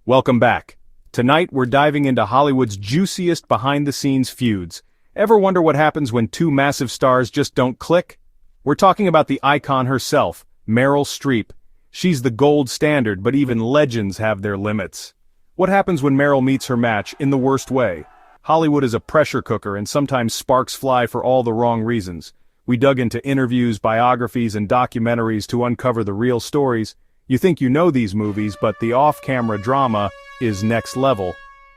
Welcome back. Tonight we're diving into Hollywood's juiciest behind-the-scenes feuds. Ever wonder what happens when two massive stars just don't click? We're talking about the icon herself, Meryl Streep. She's the gold standard, but even legends have their limits. What happens when Meryl meets her match in the worst way? Hollywood is a pressure cooker and sometimes sparks fly for all the wrong reasons. We dug into interviews, biographies, and documentaries to uncover the real stories. You think you know these movies, but the off-camera drama is next level.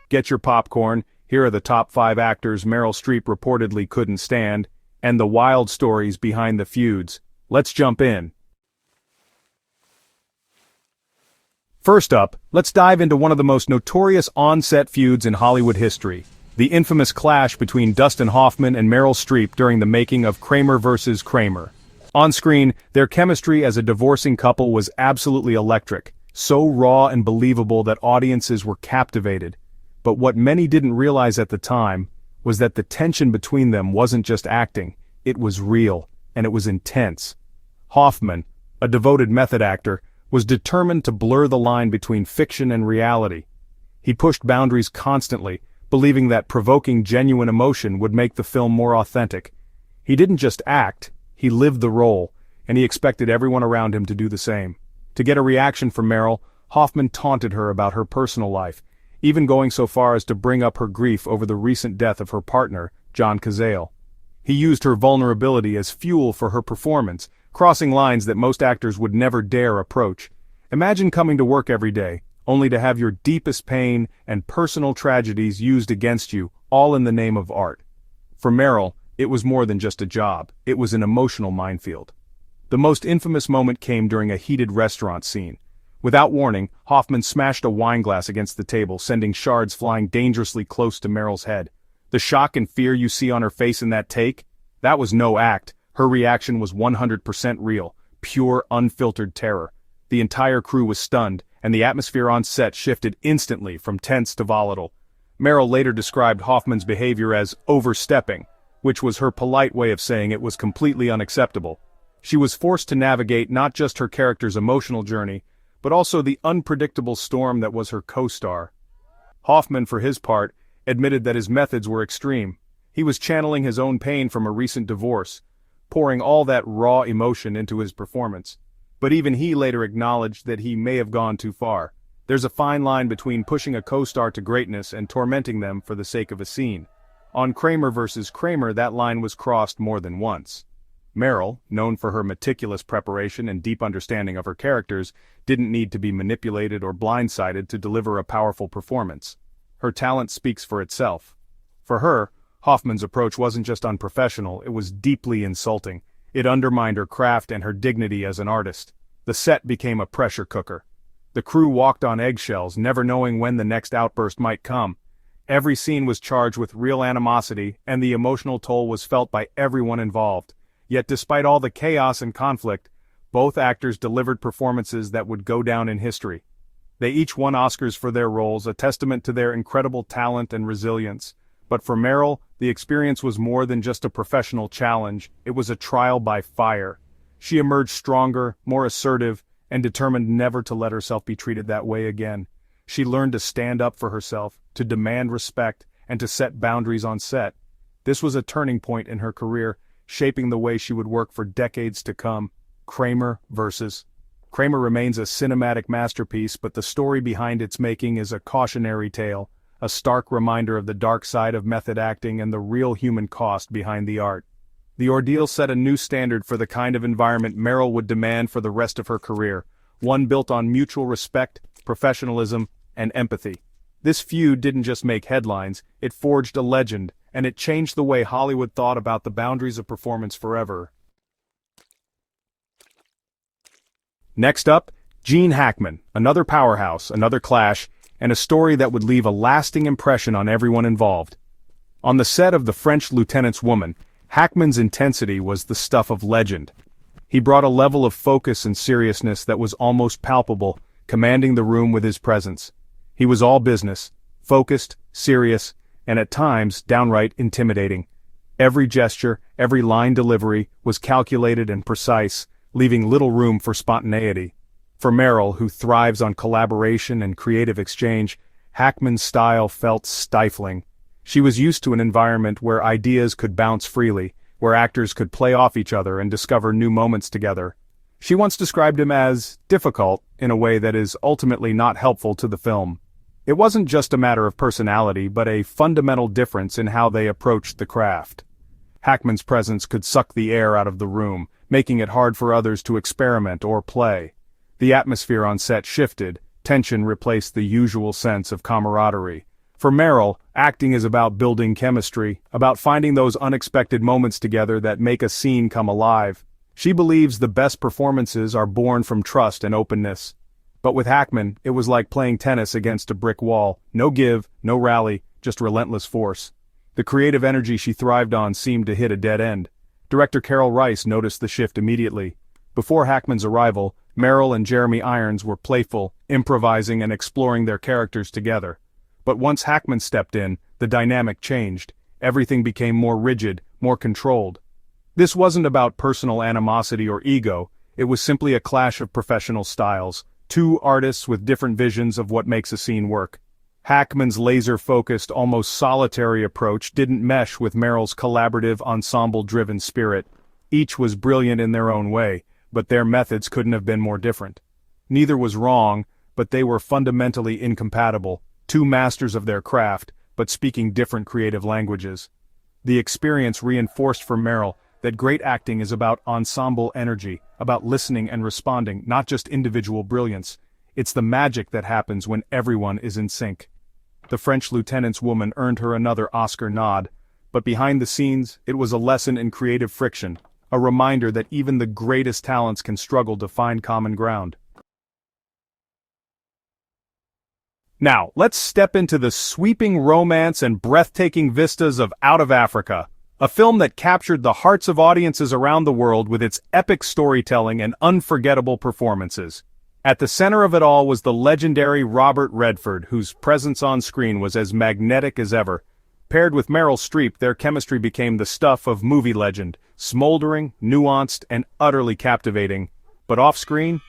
Get your popcorn, here are the top 5 actors Meryl Streep reportedly couldn't stand, and the wild stories behind the feuds. Let's jump in. First up, let's dive into one of the most notorious on-set feuds in Hollywood history. The infamous clash between Dustin Hoffman and Meryl Streep during the making of Kramer vs. Kramer. On screen, their chemistry as a divorcing couple was absolutely electric, so raw and believable that audiences were captivated. But what many didn't realize at the time was that the tension between them wasn't just acting, it was real, and it was intense. Hoffman, a devoted method actor, was determined to blur the line between fiction and reality. He pushed boundaries constantly, believing that provoking genuine emotion would make the film more authentic. He didn't just act, he lived the role, and he expected everyone around him to do the same. To get a reaction from Meryl, Hoffman taunted her about her personal life, even going so far as to bring up her grief over the recent death of her partner, John Cazale. He used her vulnerability as fuel for her performance, crossing lines that most actors would never dare approach. Imagine coming to work every day, only to have your deepest pain and personal tragedies used against you, all in the name of art. For Meryl, it was more than just a job, it was an emotional minefield. The most infamous moment came during a heated restaurant scene. Without warning, Hoffman smashed a wine glass against the table, sending shards flying dangerously close to Meryl's head. The shock and fear you see on her face in that take? That was no act. Her reaction was 100% real, pure, unfiltered terror. The entire crew was stunned, and the atmosphere on set shifted instantly from tense to volatile. Meryl later described Hoffman's behavior as overstepping, which was her polite way of saying it was completely unacceptable. She was forced to navigate not just her character's emotional journey, but also the unpredictable storm that was her co-star. Hoffman, for his part, admitted that his methods were extreme. He was channeling his own pain from a recent divorce, pouring all that raw emotion into his performance. But even he later acknowledged that he may have gone too far. There's a fine line between pushing a co-star to greatness and tormenting them for the sake of a scene. On Kramer vs. Kramer, that line was crossed more than once. Meryl, known for her meticulous preparation and deep understanding of her characters, didn't need to be manipulated or blindsided to deliver a powerful performance. Her talent speaks for itself. For her, Hoffman's approach wasn't just unprofessional, it was deeply insulting. It undermined her craft and her dignity as an artist. The set became a pressure cooker. The crew walked on eggshells, never knowing when the next outburst might come. Every scene was charged with real animosity, and the emotional toll was felt by everyone involved. Yet despite all the chaos and conflict, both actors delivered performances that would go down in history. They each won Oscars for their roles, a testament to their incredible talent and resilience. But for Meryl, the experience was more than just a professional challenge, it was a trial by fire. She emerged stronger, more assertive, and determined never to let herself be treated that way again. She learned to stand up for herself, to demand respect, and to set boundaries on set. This was a turning point in her career, shaping the way she would work for decades to come. Kramer vs. Kramer remains a cinematic masterpiece, but the story behind its making is a cautionary tale, a stark reminder of the dark side of method acting and the real human cost behind the art. The ordeal set a new standard for the kind of environment Meryl would demand for the rest of her career, one built on mutual respect, professionalism, and empathy. This feud didn't just make headlines, it forged a legend, and it changed the way Hollywood thought about the boundaries of performance forever. Next up, Gene Hackman, another powerhouse, another clash, and a story that would leave a lasting impression on everyone involved. On the set of The French Lieutenant's Woman, Hackman's intensity was the stuff of legend. He brought a level of focus and seriousness that was almost palpable, commanding the room with his presence. He was all business, focused, serious, and at times downright intimidating. Every gesture, every line delivery was calculated and precise, leaving little room for spontaneity. For Meryl, who thrives on collaboration and creative exchange, Hackman's style felt stifling. She was used to an environment where ideas could bounce freely, where actors could play off each other and discover new moments together. She once described him as difficult in a way that is ultimately not helpful to the film. It wasn't just a matter of personality, but a fundamental difference in how they approached the craft. Hackman's presence could suck the air out of the room, making it hard for others to experiment or play. The atmosphere on set shifted, tension replaced the usual sense of camaraderie. For Meryl, acting is about building chemistry, about finding those unexpected moments together that make a scene come alive. She believes the best performances are born from trust and openness. But with Hackman, it was like playing tennis against a brick wall. No give, no rally, just relentless force. The creative energy she thrived on seemed to hit a dead end. Director Carol Rice noticed the shift immediately. Before Hackman's arrival, Meryl and Jeremy Irons were playful, improvising and exploring their characters together. But once Hackman stepped in, the dynamic changed. Everything became more rigid, more controlled. This wasn't about personal animosity or ego, it was simply a clash of professional styles. Two artists with different visions of what makes a scene work. Hackman's laser-focused, almost solitary approach didn't mesh with Meryl's collaborative, ensemble-driven spirit. Each was brilliant in their own way, but their methods couldn't have been more different. Neither was wrong, but they were fundamentally incompatible, two masters of their craft, but speaking different creative languages. The experience reinforced for Meryl that great acting is about ensemble energy, about listening and responding, not just individual brilliance. It's the magic that happens when everyone is in sync. The French lieutenant's woman earned her another Oscar nod, but behind the scenes, it was a lesson in creative friction, a reminder that even the greatest talents can struggle to find common ground. Now, let's step into the sweeping romance and breathtaking vistas of Out of Africa, a film that captured the hearts of audiences around the world with its epic storytelling and unforgettable performances. At the center of it all was the legendary Robert Redford, whose presence on screen was as magnetic as ever. Paired with Meryl Streep, their chemistry became the stuff of movie legend, smoldering, nuanced, and utterly captivating. But off-screen,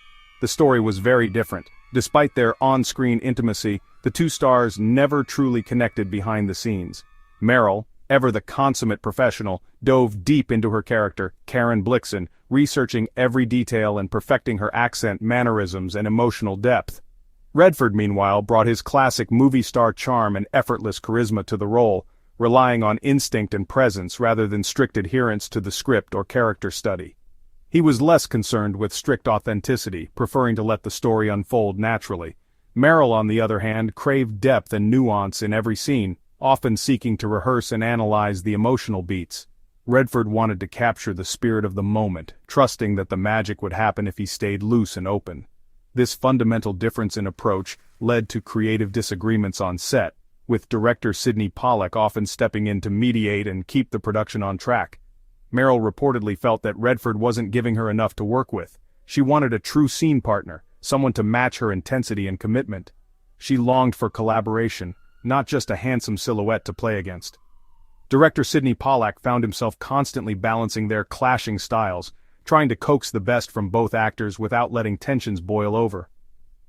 the story was very different. Despite their on-screen intimacy, the two stars never truly connected behind the scenes. Meryl, ever the consummate professional, dove deep into her character, Karen Blixen, researching every detail and perfecting her accent, mannerisms, and emotional depth. Redford, meanwhile, brought his classic movie star charm and effortless charisma to the role, relying on instinct and presence rather than strict adherence to the script or character study. He was less concerned with strict authenticity, preferring to let the story unfold naturally. Meryl, on the other hand, craved depth and nuance in every scene, often seeking to rehearse and analyze the emotional beats. Redford wanted to capture the spirit of the moment, trusting that the magic would happen if he stayed loose and open. This fundamental difference in approach led to creative disagreements on set, with director Sidney Pollack often stepping in to mediate and keep the production on track. Meryl reportedly felt that Redford wasn't giving her enough to work with. She wanted a true scene partner, someone to match her intensity and commitment. She longed for collaboration, not just a handsome silhouette to play against. Director Sidney Pollack found himself constantly balancing their clashing styles, trying to coax the best from both actors without letting tensions boil over.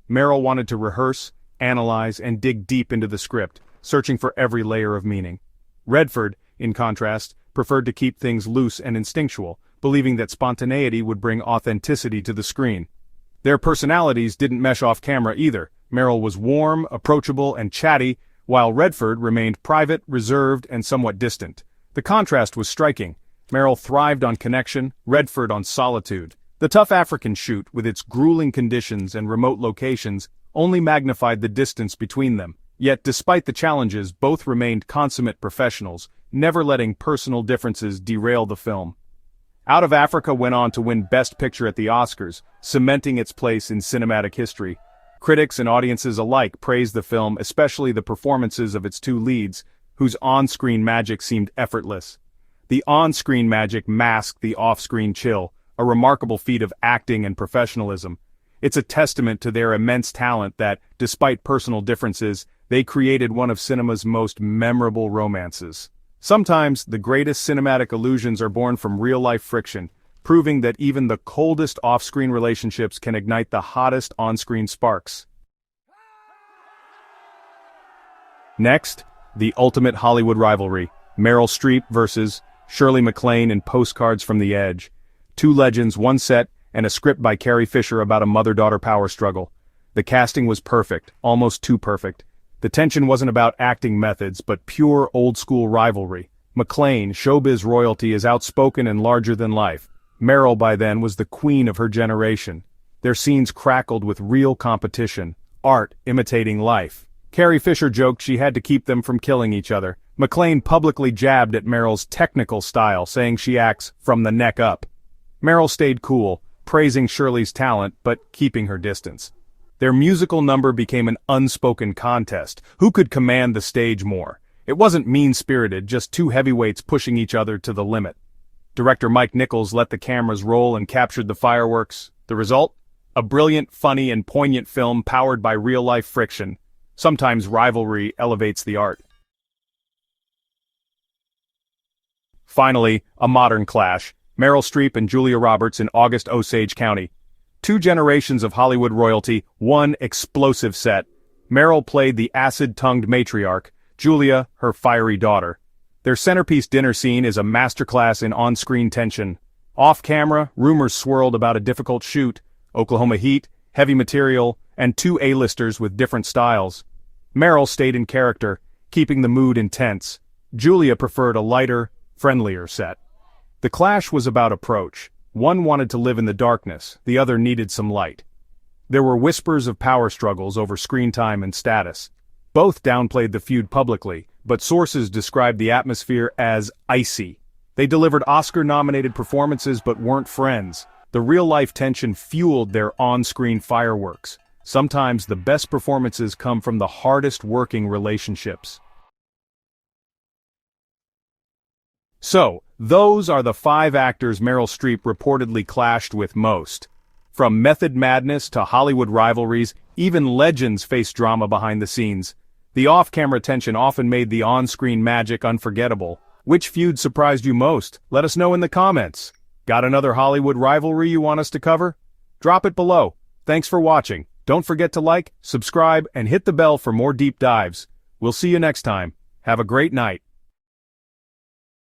Meryl wanted to rehearse, analyze, and dig deep into the script, searching for every layer of meaning. Redford, in contrast, preferred to keep things loose and instinctual, believing that spontaneity would bring authenticity to the screen. Their personalities didn't mesh off camera either. Meryl was warm, approachable, and chatty, while Redford remained private, reserved, and somewhat distant. The contrast was striking. Meryl thrived on connection, Redford on solitude. The tough African shoot, with its grueling conditions and remote locations, only magnified the distance between them. Yet despite the challenges, both remained consummate professionals, never letting personal differences derail the film. Out of Africa went on to win Best Picture at the Oscars, cementing its place in cinematic history. Critics and audiences alike praised the film, especially the performances of its two leads, whose on-screen magic seemed effortless. The on-screen magic masked the off-screen chill, a remarkable feat of acting and professionalism. It's a testament to their immense talent that, despite personal differences, they created one of cinema's most memorable romances. Sometimes, the greatest cinematic illusions are born from real-life friction, proving that even the coldest off-screen relationships can ignite the hottest on-screen sparks. Next, the ultimate Hollywood rivalry, Meryl Streep versus Shirley MacLaine in Postcards from the Edge. Two legends, one set, and a script by Carrie Fisher about a mother-daughter power struggle. The casting was perfect, almost too perfect. The tension wasn't about acting methods, but pure old-school rivalry. MacLaine, showbiz royalty, is outspoken and larger than life. Meryl, by then, was the queen of her generation. Their scenes crackled with real competition, art imitating life. Carrie Fisher joked she had to keep them from killing each other. MacLaine publicly jabbed at Meryl's technical style, saying she acts from the neck up. Meryl stayed cool, praising Shirley's talent, but keeping her distance. Their musical number became an unspoken contest. Who could command the stage more? It wasn't mean-spirited, just two heavyweights pushing each other to the limit. Director Mike Nichols let the cameras roll and captured the fireworks. The result? A brilliant, funny, and poignant film powered by real-life friction. Sometimes rivalry elevates the art. Finally, a modern clash. Meryl Streep and Julia Roberts in August Osage County. Two generations of Hollywood royalty, one explosive set. Meryl played the acid-tongued matriarch, Julia, her fiery daughter. Their centerpiece dinner scene is a masterclass in on-screen tension. Off-camera, rumors swirled about a difficult shoot, Oklahoma heat, heavy material, and two A-listers with different styles. Meryl stayed in character, keeping the mood intense. Julia preferred a lighter, friendlier set. The clash was about approach. One wanted to live in the darkness, the other needed some light. There were whispers of power struggles over screen time and status. Both downplayed the feud publicly, but sources described the atmosphere as icy. They delivered Oscar-nominated performances but weren't friends. The real-life tension fueled their on-screen fireworks. Sometimes the best performances come from the hardest-working relationships. So, those are the 5 actors Meryl Streep reportedly clashed with most. From method madness to Hollywood rivalries, even legends face drama behind the scenes. The off-camera tension often made the on-screen magic unforgettable. Which feud surprised you most? Let us know in the comments. Got another Hollywood rivalry you want us to cover? Drop it below. Thanks for watching. Don't forget to like, subscribe, and hit the bell for more deep dives. We'll see you next time. Have a great night.